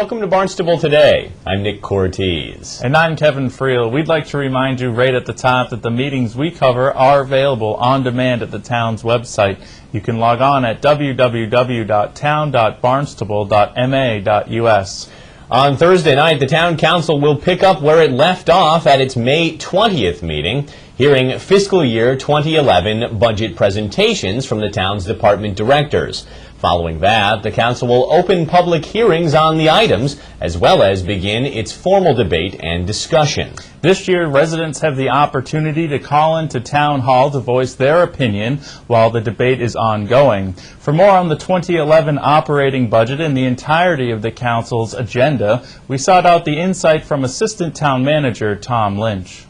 Welcome to Barnstable Today. I'm Nick Cortez. And I'm Kevin Friel. We'd like to remind you right at the top that the meetings we cover are available on demand at the town's website. You can log on at www.town.barnstable.ma.us. On Thursday night, the Town Council will pick up where it left off at its May 20th meeting, hearing fiscal year 2011 budget presentations from the town's department directors. Following that, the council will open public hearings on the items, as well as begin its formal debate and discussion. This year, residents have the opportunity to call into Town Hall to voice their opinion while the debate is ongoing. For more on the 2011 operating budget and the entirety of the council's agenda, we sought out the insight from Assistant Town Manager Tom Lynch.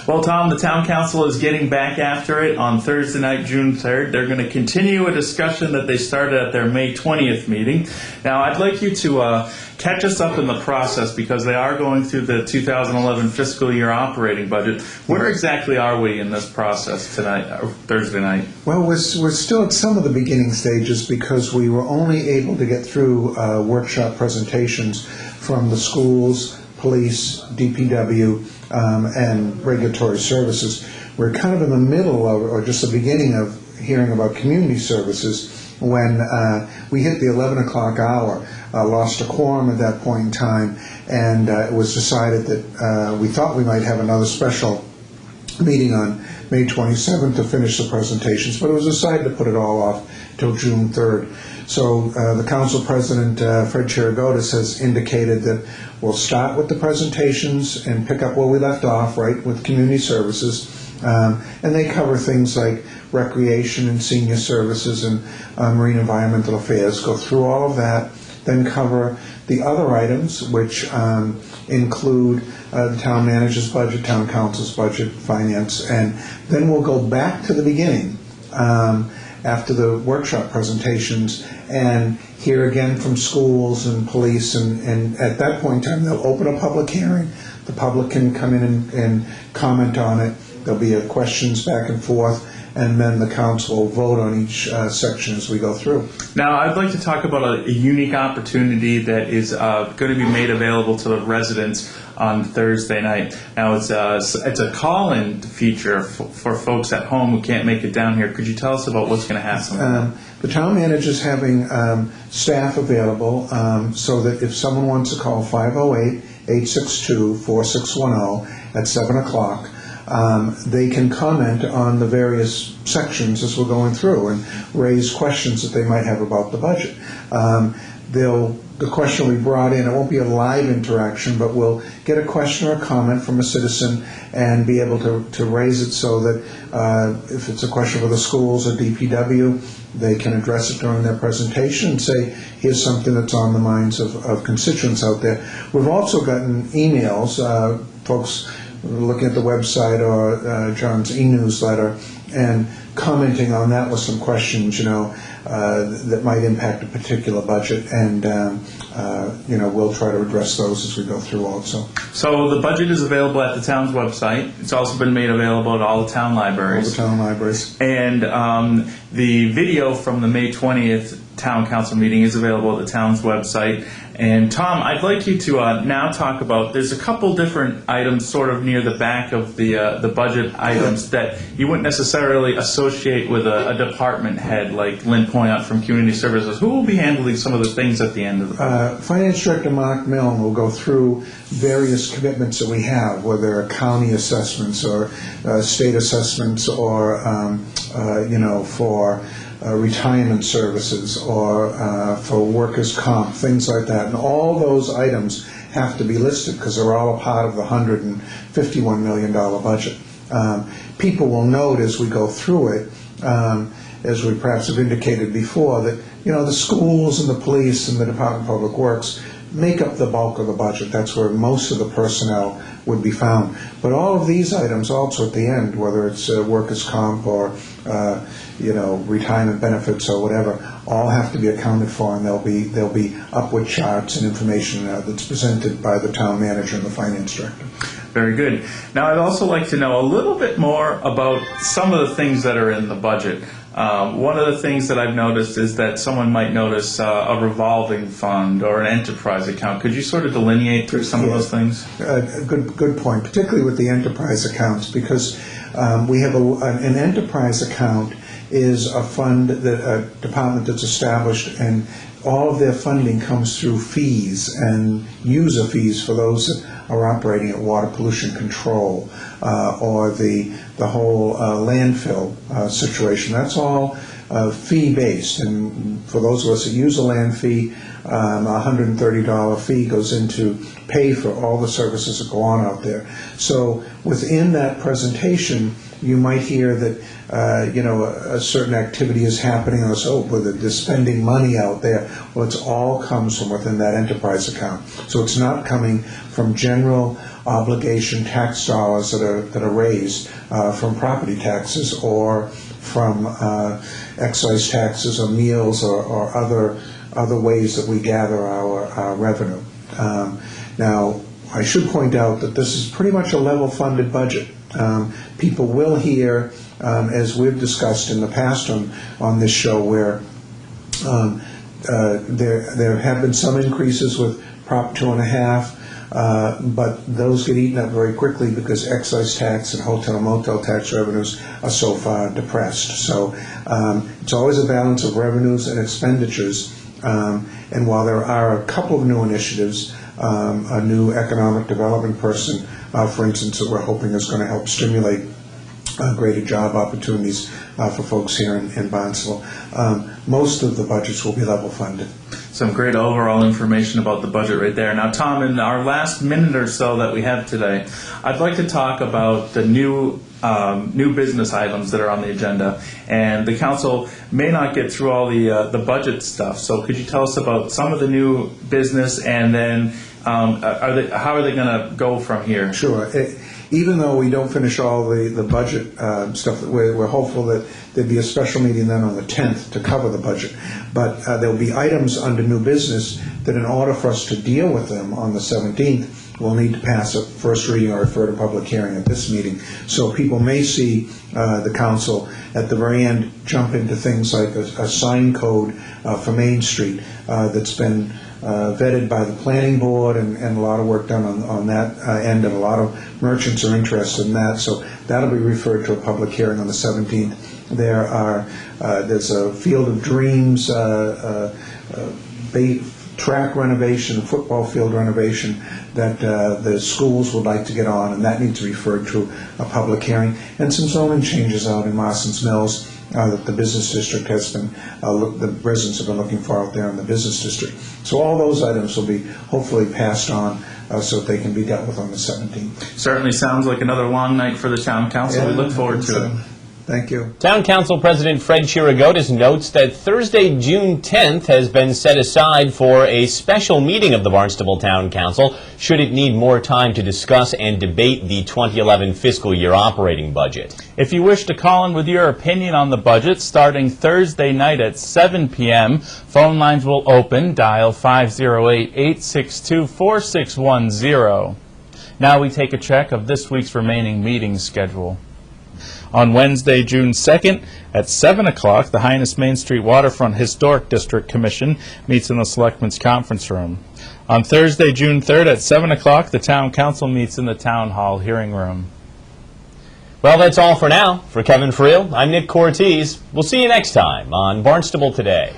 Well, Tom, the Town Council is getting back after it on Thursday night, June 3rd. They're going to continue a discussion that they started at their May 20th meeting. Now, I'd like you to catch us up in the process because they are going through the 2011 fiscal year operating budget. Where exactly are we in this process tonight, or Thursday night? Well, we're still at some of the beginning stages because we were only able to get through workshop presentations from the schools, police, DPW, and regulatory services. We're kind of in the middle of, or just the beginning of, hearing about community services when we hit the 11 o'clock hour, lost a quorum at that point in time, and it was decided that we thought we might have another special meeting on May 27th to finish the presentations, but it was decided to put it all off till June 3rd. So the council president, Fred Chirigotis, has indicated that we'll start with the presentations and pick up where we left off, right, with community services. And they cover things like recreation and senior services and marine environmental affairs, go through all of that, then cover the other items, which include the town manager's budget, town council's budget, finance, and then we'll go back to the beginning after the workshop presentations and hear again from schools and police, and at that point in time they'll open a public hearing. The public can come in and comment on it. There'll be questions back and forth, and then the council will vote on each section as we go through. Now, I'd like to talk about a unique opportunity that is going to be made available to the residents on Thursday night. Now, it's a call-in feature for folks at home who can't make it down here. Could you tell us about what's going to happen? The town manager is having staff available so that if someone wants to call 508-862-4610 at 7 o'clock, they can comment on the various sections as we're going through and raise questions that they might have about the budget. The question we brought in, it won't be a live interaction, but we'll get a question or a comment from a citizen and be able to raise it so that if it's a question for the schools or DPW, they can address it during their presentation and say, here's something that's on the minds of constituents out there. We've also gotten emails, folks looking at the website or John's e-newsletter and commenting on that with some questions, that might impact a particular budget, and we'll try to address those as we go through also. So the budget is available at the town's website. It's also been made available at all the town libraries. All the town libraries. And the video from the May 20th Town Council meeting is available at the town's website. And Tom, I'd like you to now talk about, there's a couple different items sort of near the back of the budget items that you wouldn't necessarily associate with a department head like Lynn Poyant from Community Services. Who will be handling some of the things at the end of the budget? Finance Director Mark Milne will go through various commitments that we have, whether they're county assessments or state assessments or, for retirement services or for workers' comp, things like that. And all those items have to be listed because they're all a part of the $151 million budget. People will note as we go through it, as we perhaps have indicated before, that the schools and the police and the Department of Public Works make up the bulk of the budget. That's where most of the personnel would be found. But all of these items also at the end, whether it's workers' comp or retirement benefits or whatever, all have to be accounted for, and there'll be upward charts and information that's presented by the town manager and the finance director. Very good. Now, I'd also like to know a little bit more about some of the things that are in the budget. One of the things that I've noticed is that someone might notice a revolving fund or an enterprise account. Could you sort of delineate through some of those things? Good point, particularly with the enterprise accounts, because we have an enterprise account is a fund, a department that's established, and all of their funding comes through fees and user fees for those that are operating at water pollution control or the whole landfill situation. That's all fee-based, and for those of us that use a land fee, a $130 fee goes into pay for all the services that go on out there. So within that presentation, you might hear that a certain activity is happening, or so, whether they're spending money out there. Well, it all comes from within that enterprise account. So it's not coming from general obligation tax dollars that are raised from property taxes or from excise taxes or meals or other ways that we gather our revenue. Now, I should point out that this is pretty much a level-funded budget. People will hear, as we've discussed in the past on this show, where there have been some increases with Prop 2.5, but those get eaten up very quickly because excise tax and hotel and motel tax revenues are so far depressed. So it's always a balance of revenues and expenditures. And while there are a couple of new initiatives, a new economic development person, for instance, that we're hoping is going to help stimulate greater job opportunities for folks here in Barnstable, most of the budgets will be level funded. Some great overall information about the budget right there. Now, Tom, in our last minute or so that we have today, I'd like to talk about the new business items that are on the agenda. And the council may not get through all the budget stuff. So could you tell us about some of the new business, and then how are they going to go from here? Sure. Even though we don't finish all the budget stuff, we're hopeful that there'd be a special meeting then on the 10th to cover the budget. But there'll be items under new business that, in order for us to deal with them on the 17th, we'll need to pass a first reading or refer to public hearing at this meeting. So people may see the council at the very end jump into things like a sign code for Main Street that's been vetted by the planning board, and a lot of work done on that end, and a lot of merchants are interested in that. So that'll be referred to a public hearing on the 17th. There's a Field of Dreams track renovation, football field renovation that the schools would like to get on, and that needs referred to a public hearing. And some zoning changes out in Marston's Mills that the business district has been, the residents have been looking for out there in the business district. So all those items will be hopefully passed on so that they can be dealt with on the 17th. Certainly sounds like another long night for the town council. We look forward to it. Thank you. Town Council President Fred Chirigotis notes that Thursday, June 10th, has been set aside for a special meeting of the Barnstable Town Council, should it need more time to discuss and debate the 2011 fiscal year operating budget. If you wish to call in with your opinion on the budget, starting Thursday night at 7 p.m., phone lines will open. Dial 508-862-4610. Now we take a check of this week's remaining meeting schedule. On Wednesday, June 2nd, at 7 o'clock, the Highness Main Street Waterfront Historic District Commission meets in the Selectmen's Conference Room. On Thursday, June 3rd, at 7 o'clock, the Town Council meets in the Town Hall hearing room. Well, that's all for now. For Kevin Friel, I'm Nick Cortez. We'll see you next time on Barnstable Today.